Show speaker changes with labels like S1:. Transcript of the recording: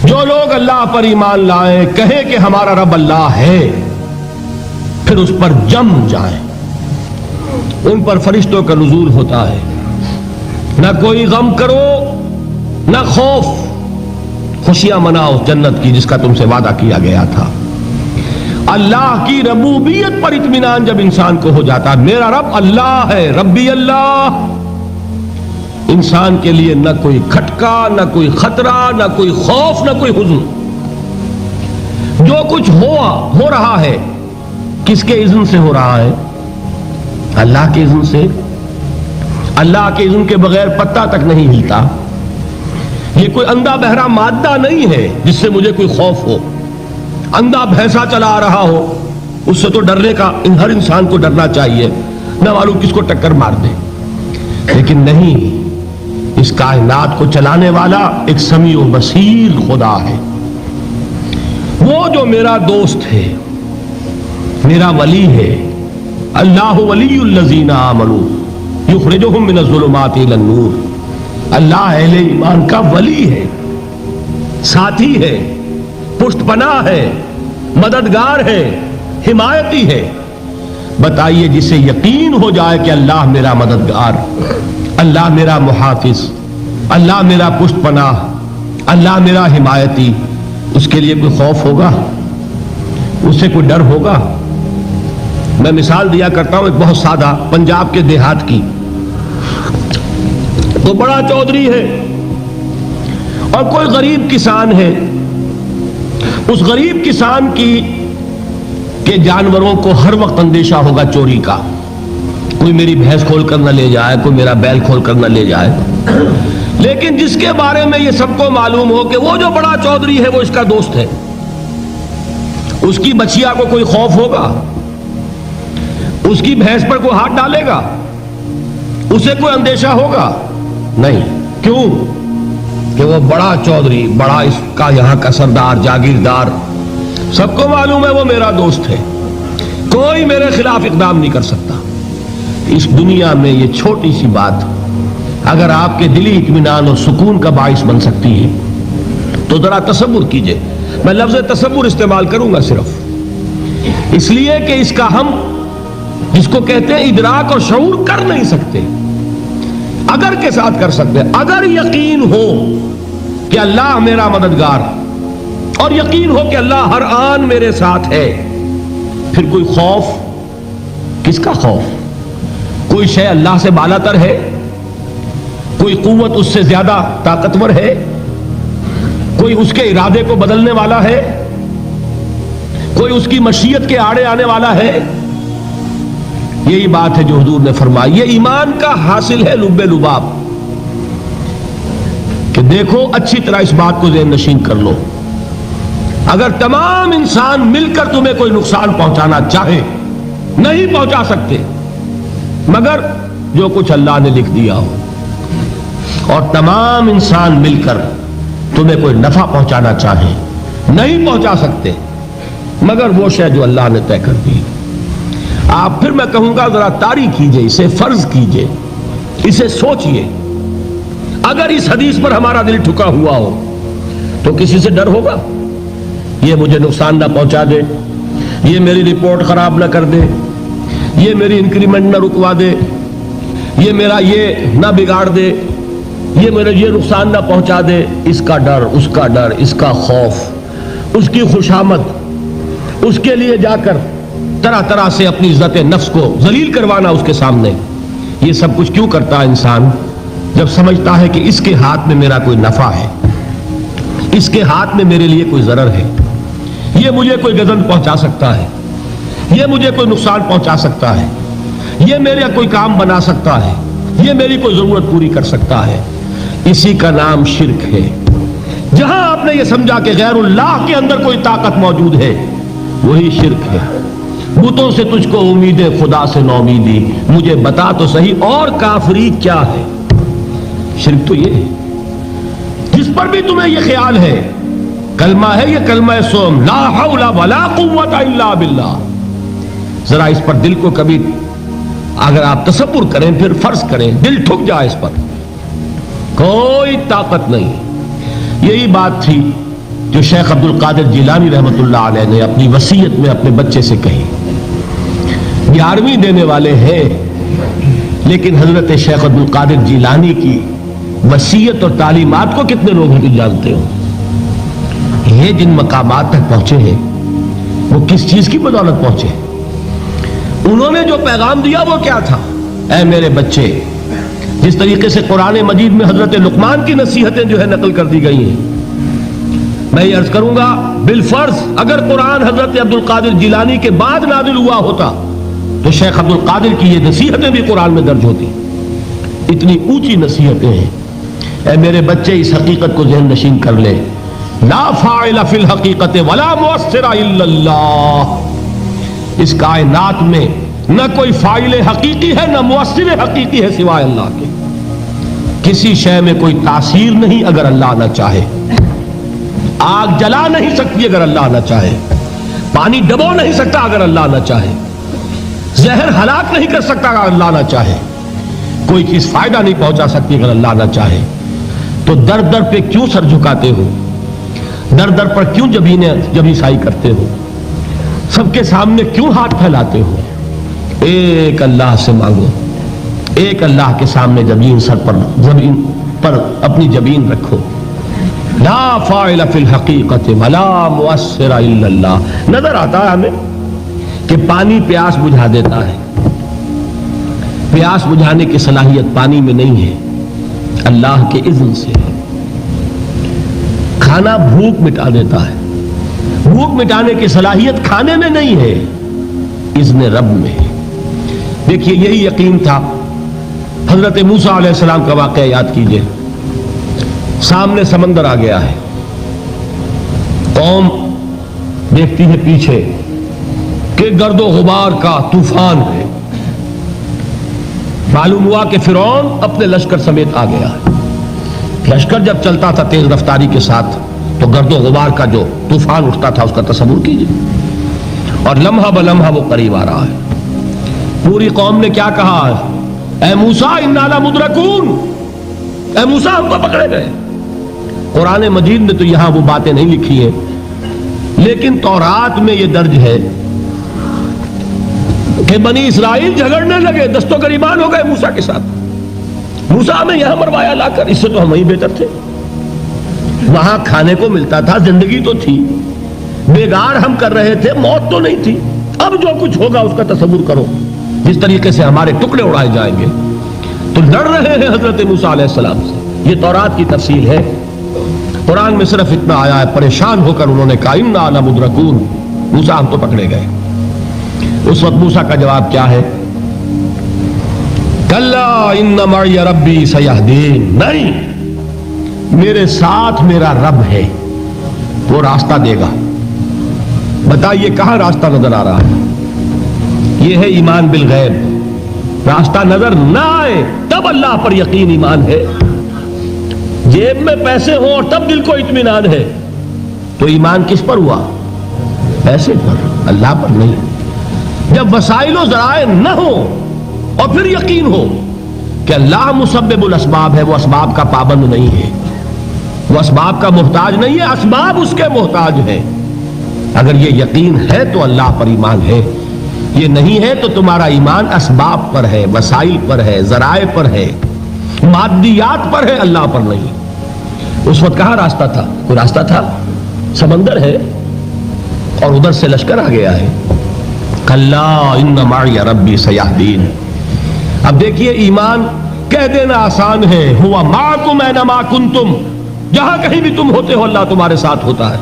S1: جو لوگ اللہ پر ایمان لائیں کہیں کہ ہمارا رب اللہ ہے، پھر اس پر جم جائیں، ان پر فرشتوں کا نزول ہوتا ہے، نہ کوئی غم کرو نہ خوف، خوشیاں مناؤ جنت کی جس کا تم سے وعدہ کیا گیا تھا۔ اللہ کی ربوبیت پر اطمینان جب انسان کو ہو جاتا ہے، میرا رب اللہ ہے، ربی اللہ، انسان کے لیے نہ کوئی کھٹکا، نہ کوئی خطرہ، نہ کوئی خوف، نہ کوئی حزن۔ جو کچھ ہو رہا ہے کس کے اذن سے ہو رہا ہے؟ اللہ کے اذن سے۔ اللہ کے اذن کے بغیر پتہ تک نہیں ہلتا۔ یہ کوئی اندھا بہرا مادہ نہیں ہے جس سے مجھے کوئی خوف ہو۔ اندھا بھینسا چلا آ رہا ہو اس سے تو ڈرنے کا ہر انسان کو ڈرنا چاہیے، نہ معلوم کس کو ٹکر مار دے، لیکن نہیں، اس کائنات کو چلانے والا ایک سمیع و بصیر خدا ہے۔ وہ جو میرا دوست ہے، میرا ولی ہے، اللہ ولی الذین آمنوا یخرجہم من الظلمات الی النور، اللہ اہل ایمان کا ولی ہے، ساتھی ہے، پشت پناہ ہے، مددگار ہے، حمایتی ہے۔ بتائیے جسے یقین ہو جائے کہ اللہ میرا مددگار، اللہ میرا محافظ، اللہ میرا پشت پناہ، اللہ میرا حمایتی، اس کے لیے کوئی خوف ہوگا؟ اس سے کوئی ڈر ہوگا؟ میں مثال دیا کرتا ہوں ایک بہت سادہ، پنجاب کے دیہات کی۔ تو بڑا چودھری ہے اور کوئی غریب کسان ہے، اس غریب کسان کے جانوروں کو ہر وقت اندیشہ ہوگا چوری کا، کوئی میری بھینس کھول کر نہ لے جائے، کوئی میرا بیل کھول کر نہ لے جائے۔ لیکن جس کے بارے میں یہ سب کو معلوم ہو کہ وہ جو بڑا چودھری ہے وہ اس کا دوست ہے، اس کی بچیا کو کوئی خوف ہوگا؟ اس کی بھینس پر کوئی ہاتھ ڈالے گا؟ اسے کوئی اندیشہ ہوگا؟ نہیں۔ کیوں؟ کہ وہ بڑا چودھری، بڑا اس کا یہاں کا سردار، جاگیردار، سب کو معلوم ہے وہ میرا دوست ہے، کوئی میرے خلاف اقدام نہیں کر سکتا۔ اس دنیا میں یہ چھوٹی سی بات اگر آپ کے دلی اطمینان اور سکون کا باعث بن سکتی ہے تو ذرا تصور کیجئے۔ میں لفظ تصور استعمال کروں گا صرف اس لیے کہ اس کا ہم جس کو کہتے ہیں ادراک اور شعور کر نہیں سکتے، اگر کے ساتھ کر سکتے۔ اگر یقین ہو کہ اللہ میرا مددگار اور یقین ہو کہ اللہ ہر آن میرے ساتھ ہے، پھر کوئی خوف، کس کا خوف؟ کوئی شے اللہ سے بالا تر ہے؟ کوئی قوت اس سے زیادہ طاقتور ہے؟ کوئی اس کے ارادے کو بدلنے والا ہے؟ کوئی اس کی مشیت کے آڑے آنے والا ہے؟ یہی بات ہے جو حضور نے فرمائی۔ یہ ایمان کا حاصل ہے لب لباب، کہ دیکھو اچھی طرح اس بات کو ذہن نشین کر لو، اگر تمام انسان مل کر تمہیں کوئی نقصان پہنچانا چاہے نہیں پہنچا سکتے، مگر جو کچھ اللہ نے لکھ دیا ہو، اور تمام انسان مل کر تمہیں کوئی نفع پہنچانا چاہے نہیں پہنچا سکتے، مگر وہ شے جو اللہ نے طے کر دی۔ آپ پھر میں کہوں گا ذرا طاری کیجئے، اسے فرض کیجئے، اسے سوچئے۔ اگر اس حدیث پر ہمارا دل ٹھکا ہوا ہو تو کسی سے ڈر ہوگا؟ یہ مجھے نقصان نہ پہنچا دے، یہ میری رپورٹ خراب نہ کر دے، یہ میری انکریمنٹ نہ رکوا دے، یہ میرا یہ نہ بگاڑ دے، یہ میرے یہ نقصان نہ پہنچا دے۔ اس کا ڈر، اس کا ڈر، اس کا خوف، اس کی خوشامد، اس کے لیے جا کر طرح طرح سے اپنی عزت نفس کو ذلیل کروانا اس کے سامنے، یہ سب کچھ کیوں کرتا ہے انسان؟ جب سمجھتا ہے کہ اس کے ہاتھ میں میرا کوئی نفع ہے، اس کے ہاتھ میں میرے لیے کوئی ضرر ہے، یہ مجھے کوئی گزن پہنچا سکتا ہے، یہ مجھے کوئی نقصان پہنچا سکتا ہے، یہ میرا کوئی کام بنا سکتا ہے، یہ میری کوئی ضرورت پوری کر سکتا ہے، اسی کا نام شرک ہے۔ جہاں آپ نے یہ سمجھا کہ غیر اللہ کے اندر کوئی طاقت موجود ہے، وہی شرک ہے۔ بتوں سے تجھ کو امید خدا سے نومیدی، مجھے بتا تو صحیح اور کافری کیا ہے؟ شرک تو یہ ہے جس پر بھی تمہیں یہ خیال ہے، کلمہ ہے یہ کلمہ سوم، لا حول ولا قوت الا باللہ، ذرا اس پر دل کو کبھی اگر آپ تصور کریں، پھر فرض کریں، دل ٹھک جائے اس پر، کوئی طاقت نہیں۔ یہی بات تھی جو شیخ عبد القادر جیلانی رحمۃ اللہ علیہ نے اپنی وصیت میں اپنے بچے سے کہی. 11ویں دینے والے ہیں، لیکن حضرت شیخ عبد القادر جیلانی کی وصیت اور تعلیمات کو کتنے لوگ ہیں جانتے ہو؟ یہ جن مقامات تک پہنچے ہیں وہ کس چیز کی بدولت پہنچے؟ انہوں نے جو پیغام دیا وہ کیا تھا؟ اے میرے بچے، جس طریقے سے قرآن مجید میں حضرت لقمان کی نصیحتیں جو ہے نقل کر دی گئی ہیں، میں یہ عرض کروں گا بالفرض اگر قرآن حضرت عبد القادر جیلانی کے بعد نازل ہوا ہوتا تو شیخ عبد القادر کی یہ نصیحتیں بھی قرآن میں درج ہوتی. اتنی اونچی نصیحتیں ہیں. اے میرے بچے، اس حقیقت کو ذہن نشین کر لے، لا فاعل فی الحقیقت ولا مؤثر الا اللہ. اس کائنات میں نہ کوئی فاعل حقیقی ہے نہ مؤثر حقیقی ہے سوائے اللہ کے. کسی شے میں کوئی تاثیر نہیں اگر اللہ نہ چاہے. آگ جلا نہیں سکتی اگر اللہ نہ چاہے. پانی ڈبو نہیں سکتا اگر اللہ نہ چاہے. زہر ہلاک نہیں کر سکتا اگر اللہ نہ چاہے. کوئی چیز فائدہ نہیں پہنچا سکتی اگر اللہ نہ چاہے. تو در در پہ کیوں سر جھکاتے ہو؟ در در پر کیوں جبیں سائی کرتے ہو؟ سب کے سامنے کیوں ہاتھ پھیلاتے ہو؟ ایک اللہ سے مانگو. ایک اللہ کے سامنے زمین پر اپنی جبین رکھو. لا فاعل فی الحقیقت ولا مؤثر الا اللہ. نظر آتا ہے ہمیں کہ پانی پیاس بجھا دیتا ہے. پیاس بجھانے کی صلاحیت پانی میں نہیں ہے، اللہ کے اذن سے. کھانا بھوک مٹا دیتا ہے. بھوک مٹانے کی صلاحیت کھانے میں نہیں ہے، اذن رب میں ہے. دیکھیے یہی یقین تھا. حضرت موسیٰ علیہ السلام کا واقعہ یاد کیجئے. سامنے سمندر آ گیا ہے. قوم دیکھتی ہے پیچھے کہ گرد و غبار کا طوفان ہے. معلوم ہوا کہ فرعون اپنے لشکر سمیت آ گیا ہے. لشکر جب چلتا تھا تیز رفتاری کے ساتھ تو گرد و غبار کا جو طوفان اٹھتا تھا اس کا تصور کیجئے. اور لمحہ بلمحہ وہ قریب آ رہا ہے. پوری قوم نے کیا کہا؟ اے موسیٰ انا لمدرکون. اے موسیٰ ہم تو پکڑے گئے. قرآن مجید میں تو یہاں وہ باتیں نہیں لکھی ہیں، لیکن تورات میں یہ درج ہے کہ بنی اسرائیل جھگڑنے لگے، دست و گریبان ہو گئے موسیٰ کے ساتھ. موسیٰ ہمیں یہاں مروایا لا کر، اس سے تو ہم ہی بہتر تھے. وہاں کھانے کو ملتا تھا، زندگی تو تھی. بیگار ہم کر رہے تھے، موت تو نہیں تھی. اب جو کچھ ہوگا اس کا تصور کرو، جس طریقے سے ہمارے ٹکڑے اڑائے جائیں گے. تو لڑ رہے ہیں حضرت موسیٰ علیہ السلام سے. یہ تورات کی تفصیل ہے. قرآن میں صرف اتنا آیا ہے، پریشان ہو کر انہوں نے کہا انا لمدرکون. موسیٰ ہم تو پکڑے گئے. اس وقت موسیٰ کا جواب کیا ہے؟ کلا ان معی ربی سیہدین. نہیں، میرے ساتھ میرا رب ہے، وہ راستہ دے گا. بتائیے کہاں راستہ نظر آ رہا ہے؟ یہ ہے ایمان بالغیب. راستہ نظر نہ آئے تب اللہ پر یقین ایمان ہے. جیب میں پیسے ہوں اور تب دل کو اطمینان ہے تو ایمان کس پر ہوا؟ پیسے پر، اللہ پر نہیں. جب وسائل و ذرائع نہ ہو اور پھر یقین ہو کہ اللہ مسبب الاسباب ہے، وہ اسباب کا پابند نہیں ہے، وہ اسباب کا محتاج نہیں ہے، اسباب اس کے محتاج ہیں. اگر یہ یقین ہے تو اللہ پر ایمان ہے. یہ نہیں ہے تو تمہارا ایمان اسباب پر ہے، وسائل پر ہے، ذرائع پر ہے، مادیات پر ہے، اللہ پر نہیں. اس وقت کہاں راستہ تھا؟ کوئی راستہ تھا؟ سمندر ہے اور ادھر سے لشکر آ گیا ہے. کلا ان معی ربی سیہدین. اب دیکھیے ایمان کہہ دینا آسان ہے، ہوا معکم اینما کنتم. جہاں کہیں بھی تم ہوتے ہو اللہ تمہارے ساتھ ہوتا ہے.